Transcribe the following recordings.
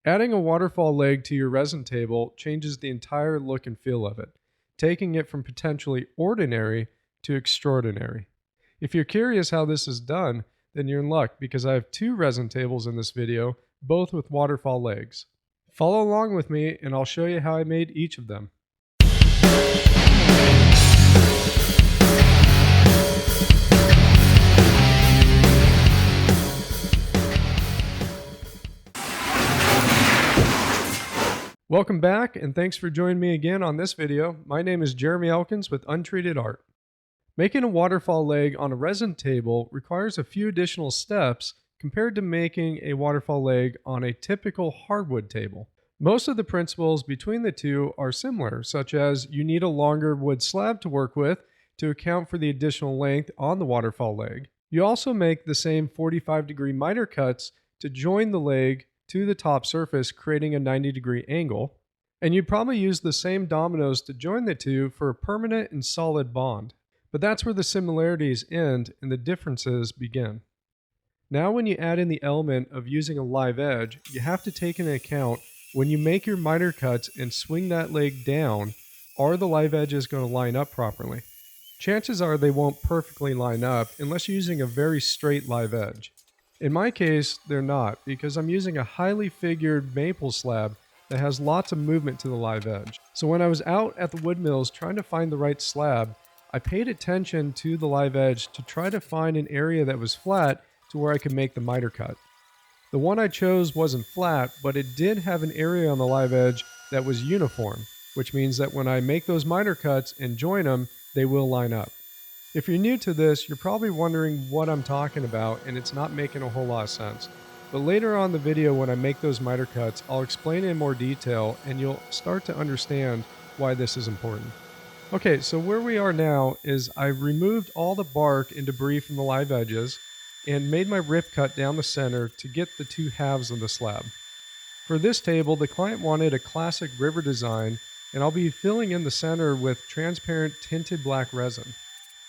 Adding a waterfall leg to your resin table changes the entire look and feel of it, taking it from potentially ordinary to extraordinary. If you're curious how this is done, then you're in luck because I have two resin tables in this video, both with waterfall legs. Follow along with me and I'll show you how I made each of them. Welcome back and thanks for joining me again on this video. My name is Jeremy Elkins with Untreated Art. Making a waterfall leg on a resin table requires a few additional steps compared to making a waterfall leg on a typical hardwood table. Most of the principles between the two are similar, such as you need a longer wood slab to work with to account for the additional length on the waterfall leg. You also make the same 45-degree miter cuts to join the leg to the top surface, creating a 90-degree angle. And you'd probably use the same dominoes to join the two for a permanent and solid bond. But that's where the similarities end and the differences begin. Now when you add in the element of using a live edge, you have to take into account when you make your miter cuts and swing that leg down, are the live edges going to line up properly? Chances are they won't perfectly line up unless you're using a very straight live edge. In my case, they're not, because I'm using a highly figured maple slab that has lots of movement to the live edge. So when I was out at the wood mills trying to find the right slab, I paid attention to the live edge to try to find an area that was flat to where I could make the miter cut. The one I chose wasn't flat, but it did have an area on the live edge that was uniform, which means that when I make those miter cuts and join them, they will line up. If you're new to this, you're probably wondering what I'm talking about and it's not making a whole lot of sense. But later on in the video when I make those miter cuts, I'll explain in more detail and you'll start to understand why this is important. Okay, so where we are now is I removed all the bark and debris from the live edges and made my rip cut down the center to get the two halves of the slab. For this table, the client wanted a classic river design and I'll be filling in the center with transparent tinted black resin.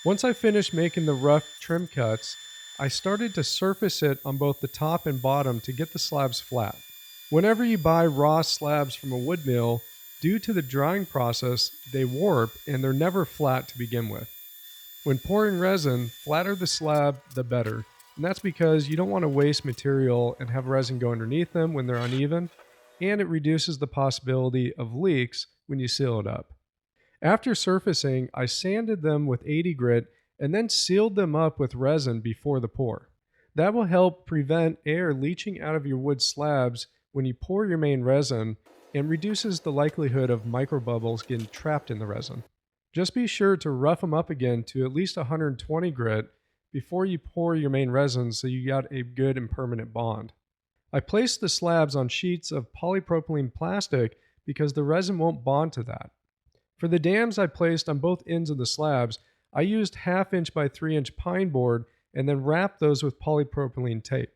Once I finished making the rough trim cuts, I started to surface it on both the top and bottom to get the slabs flat. Whenever you buy raw slabs from a wood mill, due to the drying process, they warp and they're never flat to begin with. When pouring resin, flatter the slab, the better. And that's because you don't want to waste material and have resin go underneath them when they're uneven, and it reduces the possibility of leaks when you seal it up. After surfacing, I sanded them with 80 grit and then sealed them up with resin before the pour. That will help prevent air leaching out of your wood slabs when you pour your main resin and reduces the likelihood of microbubbles getting trapped in the resin. Just be sure to rough them up again to at least 120 grit before you pour your main resin so you got a good and permanent bond. I placed the slabs on sheets of polypropylene plastic because the resin won't bond to that. For the dams I placed on both ends of the slabs, I used 1/2 inch by 3 inch pine board and then wrapped those with polypropylene tape.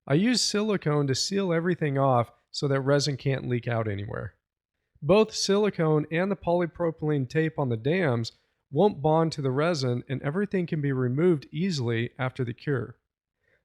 I used silicone to seal everything off so that resin can't leak out anywhere. Both silicone and the polypropylene tape on the dams won't bond to the resin and everything can be removed easily after the cure.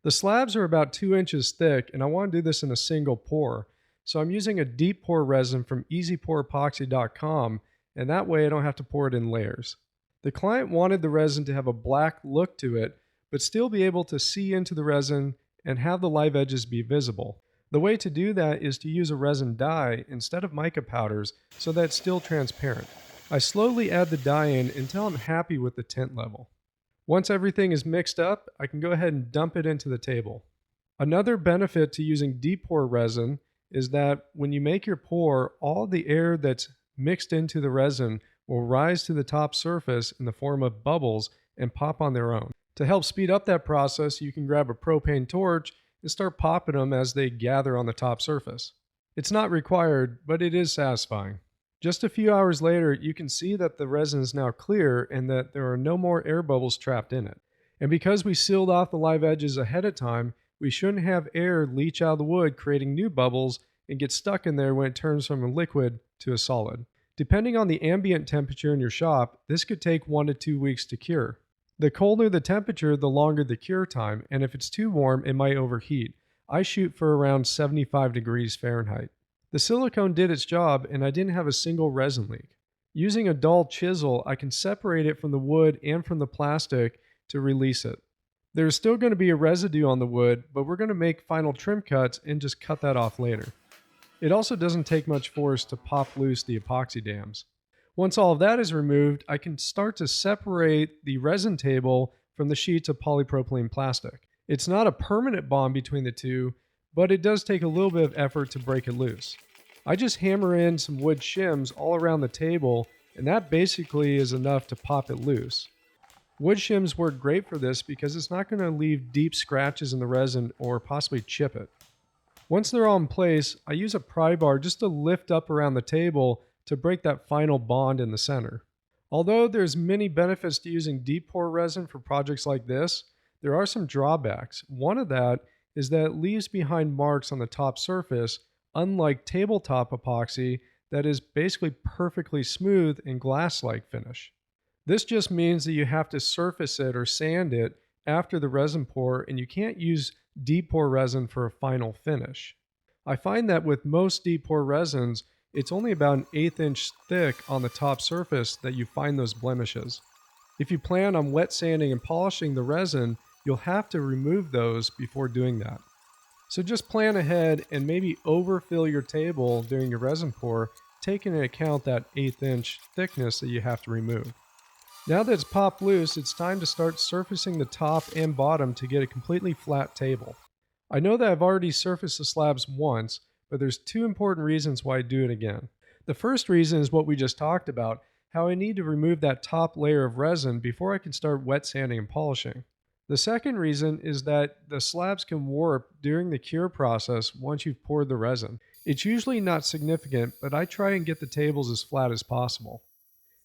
The slabs are about 2 inches thick and I want to do this in a single pour, so I'm using a deep pour resin from easypourepoxy.com, and that way I don't have to pour it in layers. The client wanted the resin to have a black look to it, but still be able to see into the resin and have the live edges be visible. The way to do that is to use a resin dye instead of mica powders so that it's still transparent. I slowly add the dye in until I'm happy with the tint level. Once everything is mixed up, I can go ahead and dump it into the table. Another benefit to using deep pour resin is that when you make your pour, all the air that's mixed into the resin will rise to the top surface in the form of bubbles and pop on their own. To help speed up that process, you can grab a propane torch and start popping them as they gather on the top surface. It's not required, but it is satisfying. Just a few hours later, you can see that the resin is now clear and that there are no more air bubbles trapped in it. And because we sealed off the live edges ahead of time, we shouldn't have air leach out of the wood, creating new bubbles and get stuck in there when it turns from a liquid to a solid. Depending on the ambient temperature in your shop, this could take 1 to 2 weeks to cure. The colder the temperature, the longer the cure time, and if it's too warm, it might overheat. I shoot for around 75 degrees Fahrenheit. The silicone did its job and I didn't have a single resin leak. Using a dull chisel, I can separate it from the wood and from the plastic to release it. There's still going to be a residue on the wood, but we're going to make final trim cuts and just cut that off later. It also doesn't take much force to pop loose the epoxy dams. Once all of that is removed, I can start to separate the resin table from the sheets of polypropylene plastic. It's not a permanent bond between the two, but it does take a little bit of effort to break it loose. I just hammer in some wood shims all around the table, and that basically is enough to pop it loose. Wood shims work great for this because it's not going to leave deep scratches in the resin or possibly chip it. Once they're all in place, I use a pry bar just to lift up around the table to break that final bond in the center. Although there's many benefits to using deep pour resin for projects like this, there are some drawbacks. One of that is that it leaves behind marks on the top surface, unlike tabletop epoxy that is basically perfectly smooth and glass-like finish. This just means that you have to surface it or sand it after the resin pour, and you can't use deep pour resin for a final finish. I find that with most deep pour resins, it's only about an 1/8 inch thick on the top surface that you find those blemishes. If you plan on wet sanding and polishing the resin, you'll have to remove those before doing that. So just plan ahead and maybe overfill your table during your resin pour, taking into account that 1/8 inch thickness that you have to remove. Now that it's popped loose, it's time to start surfacing the top and bottom to get a completely flat table. I know that I've already surfaced the slabs once, but there's two important reasons why I do it again. The first reason is what we just talked about, how I need to remove that top layer of resin before I can start wet sanding and polishing. The second reason is that the slabs can warp during the cure process once you've poured the resin. It's usually not significant, but I try and get the tables as flat as possible.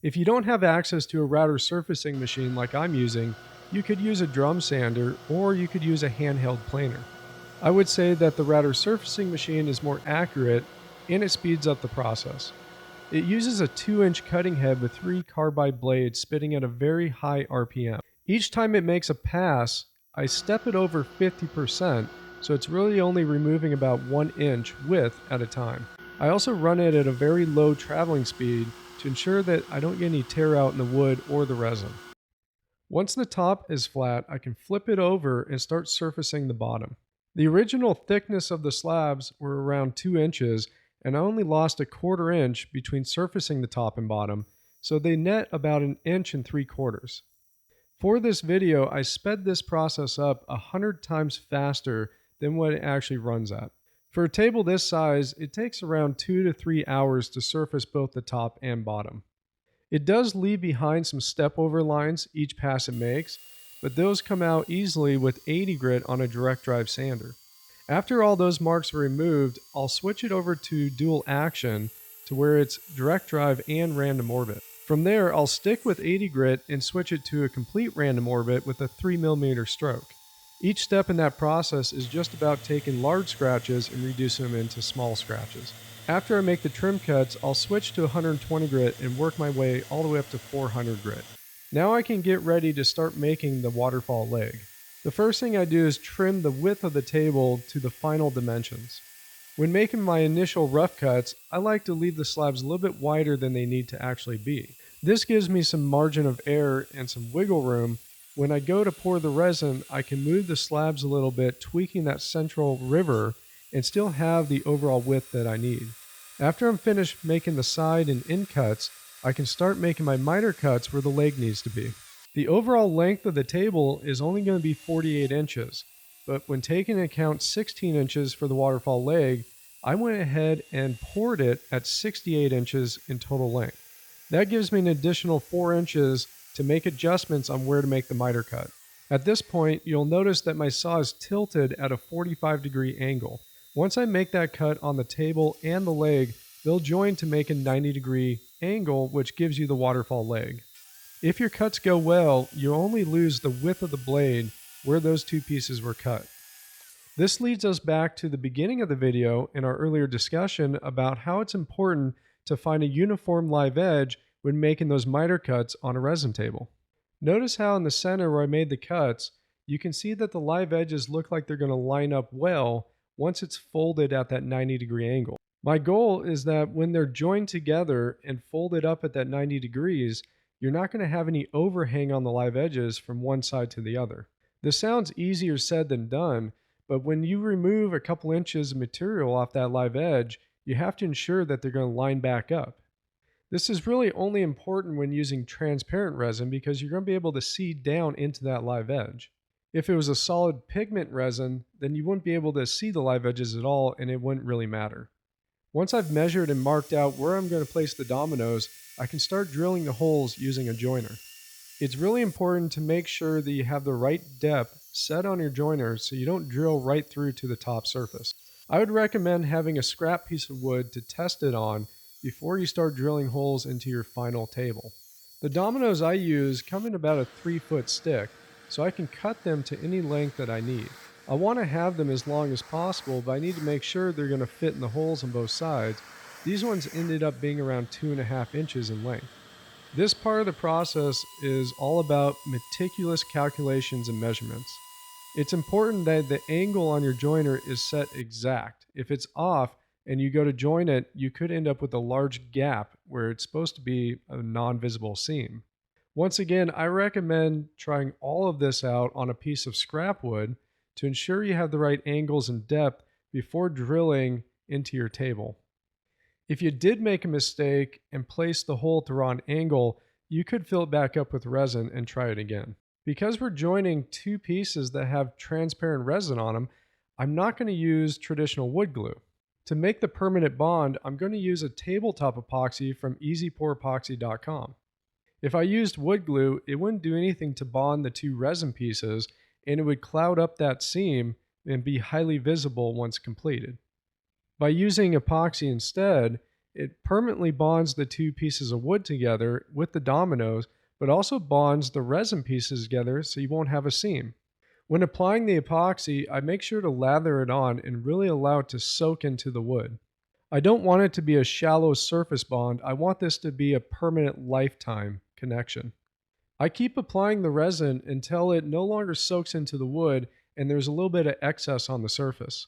If you don't have access to a router surfacing machine like I'm using, you could use a drum sander or you could use a handheld planer. I would say that the router surfacing machine is more accurate and it speeds up the process. It uses a 2-inch cutting head with 3 carbide blades spitting at a very high RPM. Each time it makes a pass, I step it over 50%, so it's really only removing about 1 inch width at a time. I also run it at a very low traveling speed to ensure that I don't get any tear out in the wood or the resin. Once the top is flat, I can flip it over and start surfacing the bottom. The original thickness of the slabs were around 2 inches, and I only lost a 1/4 inch between surfacing the top and bottom, so they net about 1 3/4 inches. For this video, I sped this process up 100 times faster than what it actually runs at. For a table this size, it takes around 2 to 3 hours to surface both the top and bottom. It does leave behind some step-over lines each pass it makes, but those come out easily with 80 grit on a direct drive sander. After all those marks are removed, I'll switch it over to dual action to where it's direct drive and random orbit. From there, I'll stick with 80 grit and switch it to a complete random orbit with a 3mm stroke. Each step in that process is just about taking large scratches and reducing them into small scratches. After I make the trim cuts, I'll switch to 120 grit and work my way all the way up to 400 grit. Now I can get ready to start making the waterfall leg. The first thing I do is trim the width of the table to the final dimensions. When making my initial rough cuts, I like to leave the slabs a little bit wider than they need to actually be. This gives me some margin of error and some wiggle room. When I go to pour the resin, I can move the slabs a little bit, tweaking that central river, and still have the overall width that I need. After I'm finished making the side and end cuts, I can start making my miter cuts where the leg needs to be. The overall length of the table is only going to be 48 inches, but when taking into account 16 inches for the waterfall leg, I went ahead and poured it at 68 inches in total length. That gives me an additional 4 inches to make adjustments on where to make the miter cut. At this point, you'll notice that my saw is tilted at a 45-degree angle. Once I make that cut on the table and the leg, they'll join to make a 90-degree angle, which gives you the waterfall leg. If your cuts go well, you only lose the width of the blade where those two pieces were cut. This leads us back to the beginning of the video in our earlier discussion about how it's important to find a uniform live edge when making those miter cuts on a resin table. Notice how in the center where I made the cuts, you can see that the live edges look like they're going to line up well once it's folded at that 90-degree angle. My goal is that when they're joined together and folded up at that 90 degrees, you're not going to have any overhang on the live edges from one side to the other. This sounds easier said than done, but when you remove a couple inches of material off that live edge, you have to ensure that they're going to line back up. This is really only important when using transparent resin because you're going to be able to see down into that live edge. If it was a solid pigment resin, then you wouldn't be able to see the live edges at all and it wouldn't really matter. Once I've measured and marked out where I'm going to place the dominoes, I can start drilling the holes using a joiner. It's really important to make sure that you have the right depth set on your joiner so you don't drill right through to the top surface. I would recommend having a scrap piece of wood to test it on before you start drilling holes into your final table. The dominoes I use come in about a 3-foot stick, so I can cut them to any length that I need. I want to have them as long as possible, but I need to make sure they're going to fit in the holes on both sides. These ones ended up being around 2.5 inches in length. This part of the process is all about meticulous calculations and measurements. It's important that the angle on your joiner is set exact. If it's off and you go to join it, you could end up with a large gap where it's supposed to be a non-visible seam. Once again, I recommend trying all of this out on a piece of scrap wood to ensure you have the right angles and depth before drilling into your table. If you did make a mistake and place the hole at the wrong angle, you could fill it back up with resin and try it again. Because we're joining two pieces that have transparent resin on them, I'm not going to use traditional wood glue. To make the permanent bond, I'm going to use a tabletop epoxy from easyporepoxy.com. If I used wood glue, it wouldn't do anything to bond the two resin pieces, and it would cloud up that seam and be highly visible once completed. By using epoxy instead, it permanently bonds the two pieces of wood together with the dominoes, but also bonds the resin pieces together so you won't have a seam. When applying the epoxy, I make sure to lather it on and really allow it to soak into the wood. I don't want it to be a shallow surface bond. I want this to be a permanent lifetime connection. I keep applying the resin until it no longer soaks into the wood and there's a little bit of excess on the surface.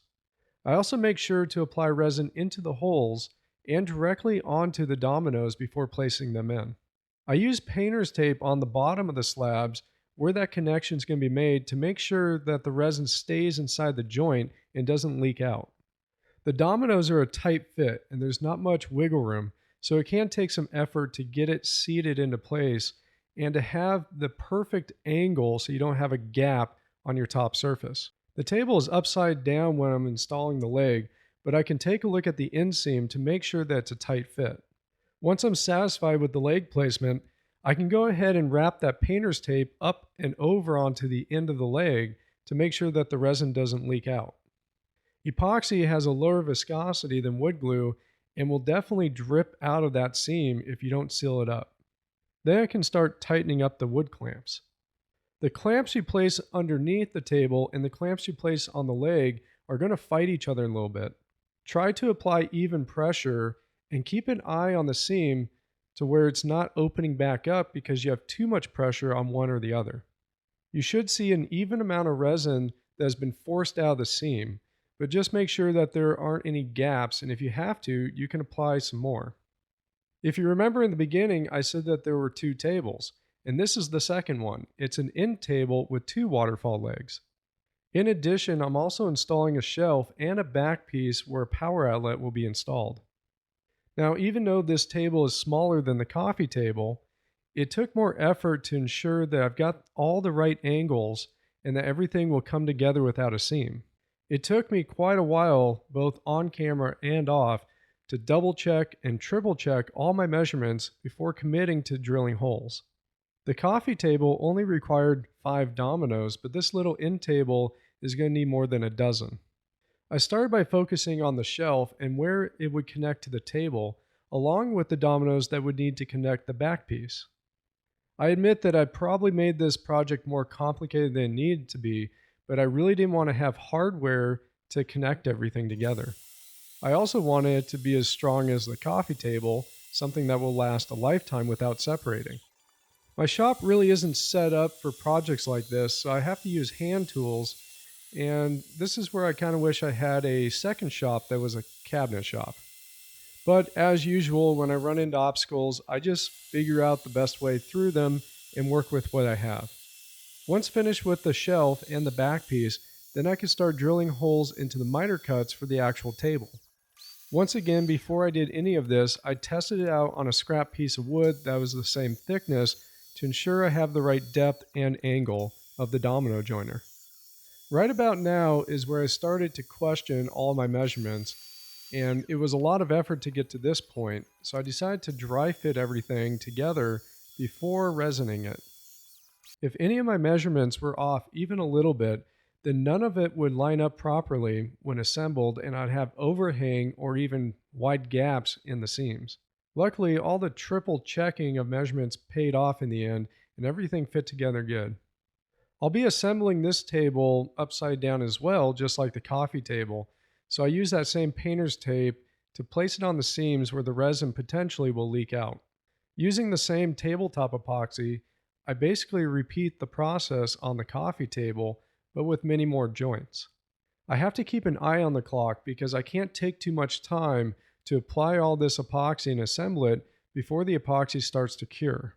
I also make sure to apply resin into the holes and directly onto the dominoes before placing them in. I use painter's tape on the bottom of the slabs where that connection is going to be made to make sure that the resin stays inside the joint and doesn't leak out. The dominoes are a tight fit and there's not much wiggle room, so it can take some effort to get it seated into place and to have the perfect angle so you don't have a gap on your top surface. The table is upside down when I'm installing the leg, but I can take a look at the inseam to make sure that it's a tight fit. Once I'm satisfied with the leg placement, I can go ahead and wrap that painter's tape up and over onto the end of the leg to make sure that the resin doesn't leak out. Epoxy has a lower viscosity than wood glue and will definitely drip out of that seam if you don't seal it up. Then I can start tightening up the wood clamps. The clamps you place underneath the table and the clamps you place on the leg are going to fight each other a little bit. Try to apply even pressure and keep an eye on the seam to where it's not opening back up because you have too much pressure on one or the other. You should see an even amount of resin that has been forced out of the seam, but just make sure that there aren't any gaps, and if you have to, you can apply some more. If you remember in the beginning, I said that there were two tables, and this is the second one. It's an end table with two waterfall legs. In addition, I'm also installing a shelf and a back piece where a power outlet will be installed. Now, even though this table is smaller than the coffee table, it took more effort to ensure that I've got all the right angles and that everything will come together without a seam. It took me quite a while, both on camera and off, to double check and triple check all my measurements before committing to drilling holes. The coffee table only required 5 dominoes, but this little end table is going to need more than a dozen. I started by focusing on the shelf and where it would connect to the table, along with the dominoes that would need to connect the back piece. I admit that I probably made this project more complicated than it needed to be, but I really didn't want to have hardware to connect everything together. I also wanted it to be as strong as the coffee table, something that will last a lifetime without separating. My shop really isn't set up for projects like this, so I have to use hand tools, and this is where I kind of wish I had a second shop that was a cabinet shop. But as usual, when I run into obstacles, I just figure out the best way through them and work with what I have. Once finished with the shelf and the back piece, then I can start drilling holes into the miter cuts for the actual table. Once again, before I did any of this, I tested it out on a scrap piece of wood that was the same thickness to ensure I have the right depth and angle of the domino joiner. Right about now is where I started to question all my measurements, and it was a lot of effort to get to this point, so I decided to dry fit everything together before resining it. If any of my measurements were off even a little bit, then none of it would line up properly when assembled, and I'd have overhang or even wide gaps in the seams. Luckily, all the triple checking of measurements paid off in the end, and everything fit together good. I'll be assembling this table upside down as well, just like the coffee table, so I use that same painter's tape to place it on the seams where the resin potentially will leak out. Using the same tabletop epoxy, I basically repeat the process on the coffee table, but with many more joints. I have to keep an eye on the clock because I can't take too much time to apply all this epoxy and assemble it before the epoxy starts to cure.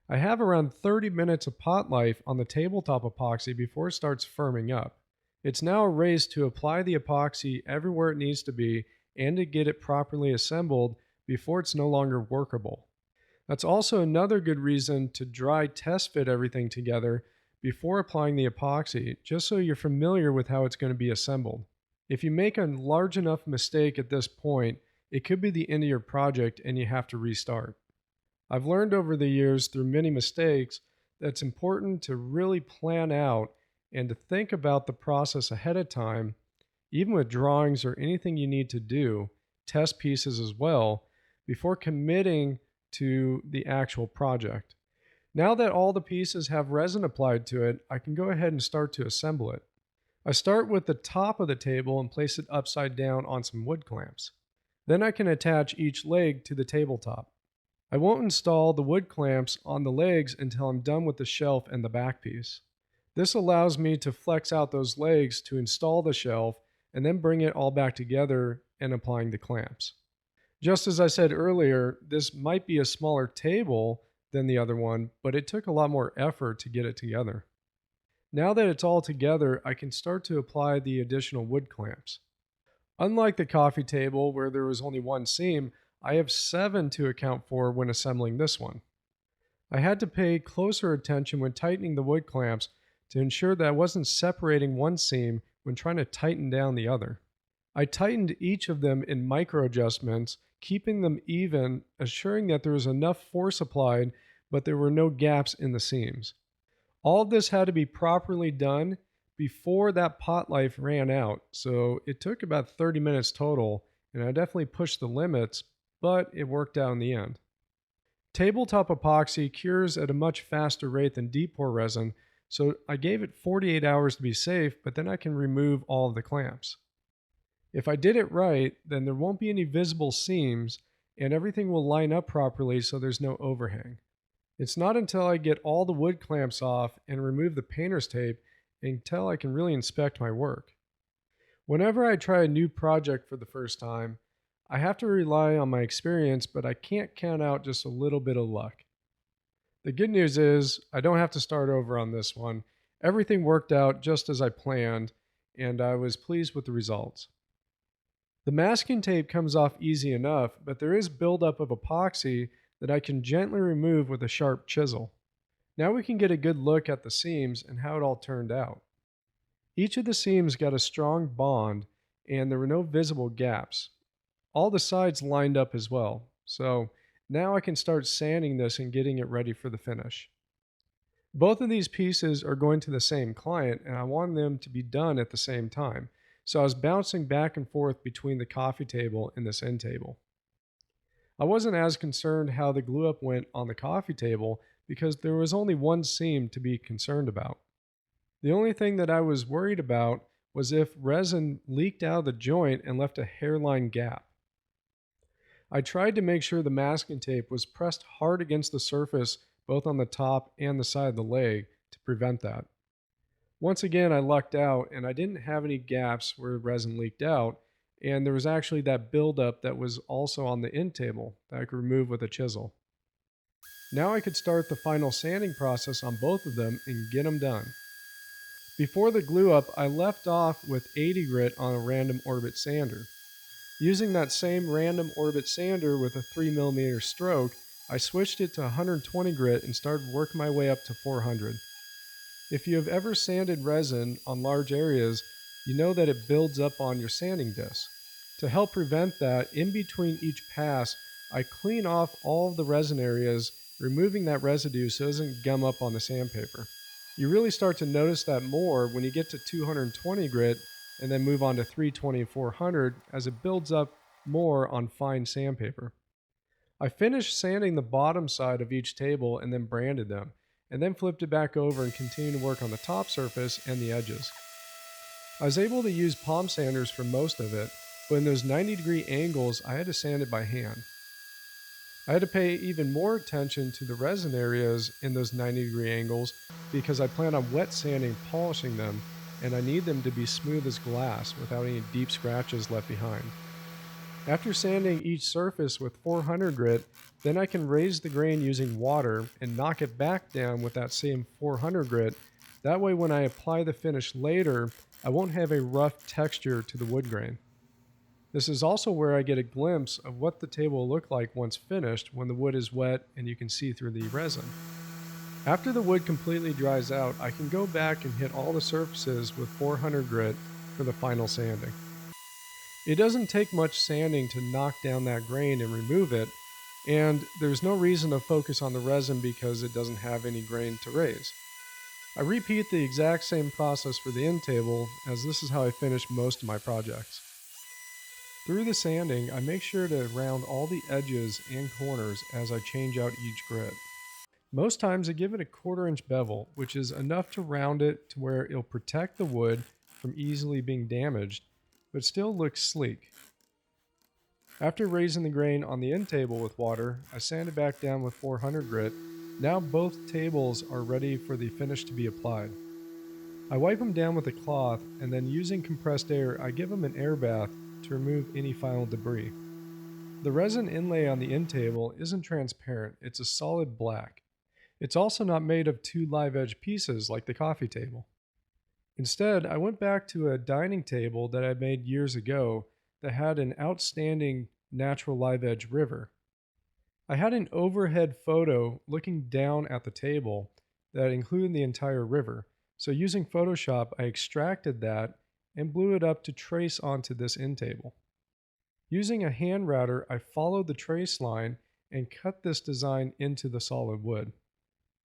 I have around 30 minutes of pot life on the tabletop epoxy before it starts firming up. It's now a race to apply the epoxy everywhere it needs to be and to get it properly assembled before it's no longer workable. That's also another good reason to dry test fit everything together before applying the epoxy, just so you're familiar with how it's going to be assembled. If you make a large enough mistake at this point, it could be the end of your project and you have to restart. I've learned over the years through many mistakes that it's important to really plan out and to think about the process ahead of time, even with drawings or anything you need to do, test pieces as well, before committing to the actual project. Now that all the pieces have resin applied to it, I can go ahead and start to assemble it. I start with the top of the table and place it upside down on some wood clamps. Then I can attach each leg to the tabletop. I won't install the wood clamps on the legs until I'm done with the shelf and the back piece. This allows me to flex out those legs to install the shelf and then bring it all back together and applying the clamps. Just as I said earlier, this might be a smaller table than the other one, but it took a lot more effort to get it together. Now that it's all together, I can start to apply the additional wood clamps. Unlike the coffee table where there was only one seam, I have 7 to account for when assembling this one. I had to pay closer attention when tightening the wood clamps to ensure that I wasn't separating one seam when trying to tighten down the other. I tightened each of them in micro adjustments, keeping them even, assuring that there was enough force applied, but there were no gaps in the seams. All of this had to be properly done before that pot life ran out, so it took about 30 minutes total, and I definitely pushed the limits, but it worked out in the end. Tabletop epoxy cures at a much faster rate than deep pour resin, so I gave it 48 hours to be safe, but then I can remove all of the clamps. If I did it right, then there won't be any visible seams and everything will line up properly so there's no overhang. It's not until I get all the wood clamps off and remove the painter's tape until I can really inspect my work. Whenever I try a new project for the first time, I have to rely on my experience, but I can't count out just a little bit of luck. The good news is I don't have to start over on this one. Everything worked out just as I planned, and I was pleased with the results. The masking tape comes off easy enough, but there is buildup of epoxy that I can gently remove with a sharp chisel. Now we can get a good look at the seams and how it all turned out. Each of the seams got a strong bond, and there were no visible gaps. All the sides lined up as well, so now I can start sanding this and getting it ready for the finish. Both of these pieces are going to the same client, and I want them to be done at the same time, so I was bouncing back and forth between the coffee table and this end table. I wasn't as concerned how the glue up went on the coffee table because there was only one seam to be concerned about. The only thing that I was worried about was if resin leaked out of the joint and left a hairline gap. I tried to make sure the masking tape was pressed hard against the surface both on the top and the side of the leg, to prevent that. Once again, I lucked out and I didn't have any gaps where resin leaked out, and there was actually that buildup that was also on the end table that I could remove with a chisel. Now I could start the final sanding process on both of them and get them done. Before the glue up, I left off with 80 grit on a random orbit sander. Using that same random orbit sander with a 3mm stroke, I switched it to 120 grit and started working my way up to 400. If you have ever sanded resin on large areas, you know that it builds up on your sanding disc. To help prevent that, in between each pass, I clean off all of the resin areas, removing that residue so it doesn't gum up on the sandpaper. You really start to notice that more when you get to 220 grit and then move on to 320 and 400 as it builds up more on fine sandpaper. I finished sanding the bottom side of each table and then branded them, and then flipped it back over and continued to work on the top surface and the edges. I was able to use palm sanders for most of it, but in those 90-degree angles I had to sand it by hand. I had to pay even more attention to the resin areas in those 90-degree angles because I plan on wet sanding and polishing them, and I need them to be smooth as glass without any deep scratches left behind. After sanding each surface with 400 grit, then I can raise the grain using water and knock it back down with that same 400 grit. That way when I apply the finish later, I won't have a rough texture to the wood grain. This is also where I get a glimpse of what the table will look like once finished when the wood is wet and you can see through the resin. After the wood completely dries out, I can go back and hit all the surfaces with 400 grit for the final sanding. It doesn't take much sanding to knock down that grain and remove it, and there's no reason to focus on the resin because it doesn't have any grain to raise. I repeat the exact same process for the end table, as this is how I finish most of my projects. Through the sanding, I make sure to round all the edges and corners as I change out each grit. Most times I give it a 1/4 inch bevel, which is enough to round it to where it'll protect the wood from easily being damaged, but still looks sleek. After raising the grain on the end table with water, I sand it back down with 400 grit. Now both tables are ready for the finish to be applied. I wipe them down with a cloth, and then using compressed air, I give them an air bath to remove any final debris. The resin inlay on the end table isn't transparent, it's a solid black. It's also not made of 2 live edge pieces like the coffee table. Instead, I went back to a dining table that I made years ago that had an outstanding natural live edge river. I had an overhead photo looking down at the table that included the entire river. So using Photoshop, I extracted that and blew it up to trace onto this end table. Using a hand router, I followed the trace line and cut this design into the solid wood.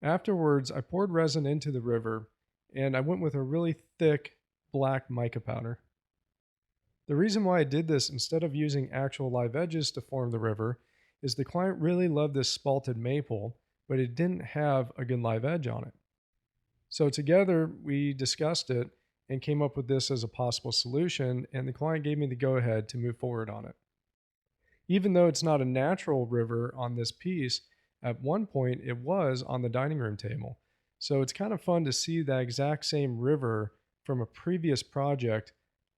Afterwards, I poured resin into the river, and I went with a really thick black mica powder. The reason why I did this instead of using actual live edges to form the river is the client really loved this spalted maple, but it didn't have a good live edge on it. So together we discussed it and came up with this as a possible solution, and the client gave me the go-ahead to move forward on it. Even though it's not a natural river on this piece, at one point it was on the dining room table. So it's kind of fun to see that exact same river from a previous project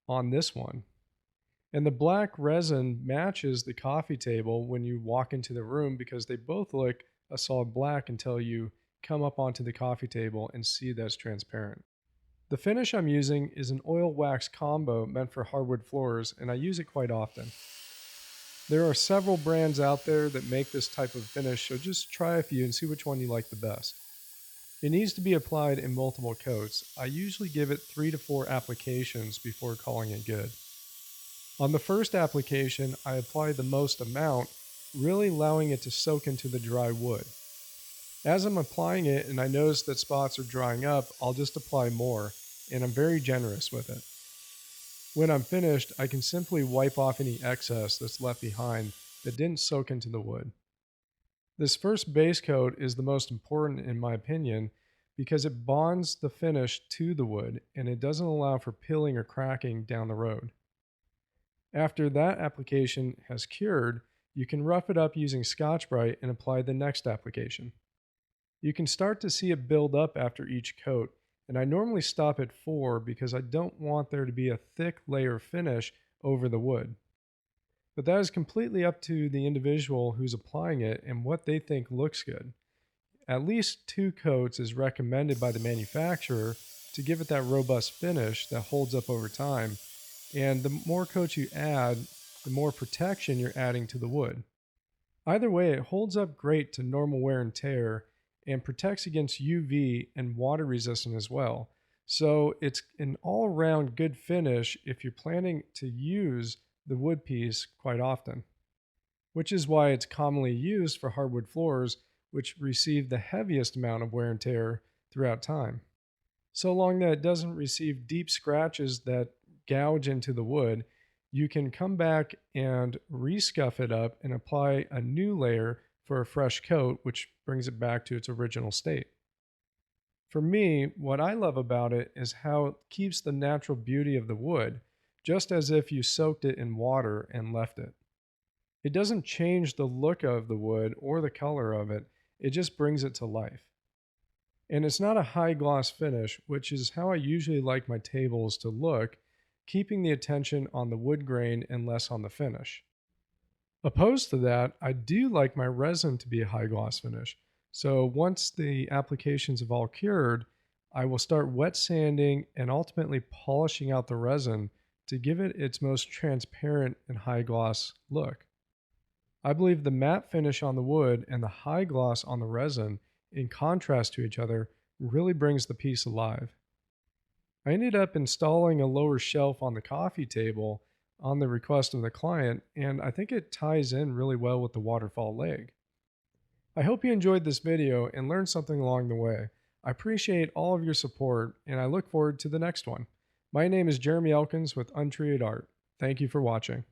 on this one. And the black resin matches the coffee table when you walk into the room because they both look a solid black until you come up onto the coffee table and see that it's transparent. The finish I'm using is an oil wax combo meant for hardwood floors, and I use it quite often. There are several brands out there that make this type of finish, so just try a few and see which one you like the best. It needs to be applied in multiple coats. I usually give it 3 to 4 applications before calling it good. On the first application, I apply the most amount, really allowing it to soak into the dry wood. As I'm applying it and I notice that spots are drying up, I'll just apply more, and I'm very generous with it. When I'm finished, I can simply wipe off any excess that's left behind that didn't soak into the wood. This first base coat is the most important in my opinion because it bonds the finish to the wood and it doesn't allow for peeling or cracking down the road. After that application has cured, you can rough it up using Scotch-Brite and apply the next application. You can start to see it build up after each coat, and I normally stop at 4 because I don't want there to be a thick layer finish over the wood. But that is completely up to the individual who's applying it and what they think looks good. At least 2 coats is recommended by the manufacturer to give it that robust finish that holds up over time. And the more coats you add, the more protection you're adding to the wood. Either way, it holds up great to normal wear and tear and protects against UV and water resistant as well. So it's an all around good finish if you're planning to use the wood piece quite often, which is why it's commonly used for hardwood floors, which receive the heaviest amount of wear and tear throughout time. So long that it doesn't receive deep scratches that gouge into the wood, you can come back and rescuff it up and apply a new layer for a fresh coat, which brings it back to its original state. For me, what I love about it is how it keeps the natural beauty of the wood, just as if you soaked it in water and left it. It doesn't change the look of the wood or the color of it, it just brings it to life. And it's not a high gloss finish, which is how I usually like my tables to look, keeping the attention on the wood grain and less on the finish. Opposed to that, I do like my resin to be a high gloss finish. So once the applications have all cured, I will start wet sanding and ultimately polishing out the resin to give it its most transparent and high gloss look. I believe the matte finish on the wood and the high gloss on the resin, in contrast to each other, really brings the piece alive. I ended up installing a lower shelf on the coffee table on the request of the client, and I think it ties in really well with the waterfall leg. I hope you enjoyed this video and learned something along the way. I appreciate all of your support, and I look forward to the next one. My name is Jeremy Elkins with Untreated Art. Thank you for watching.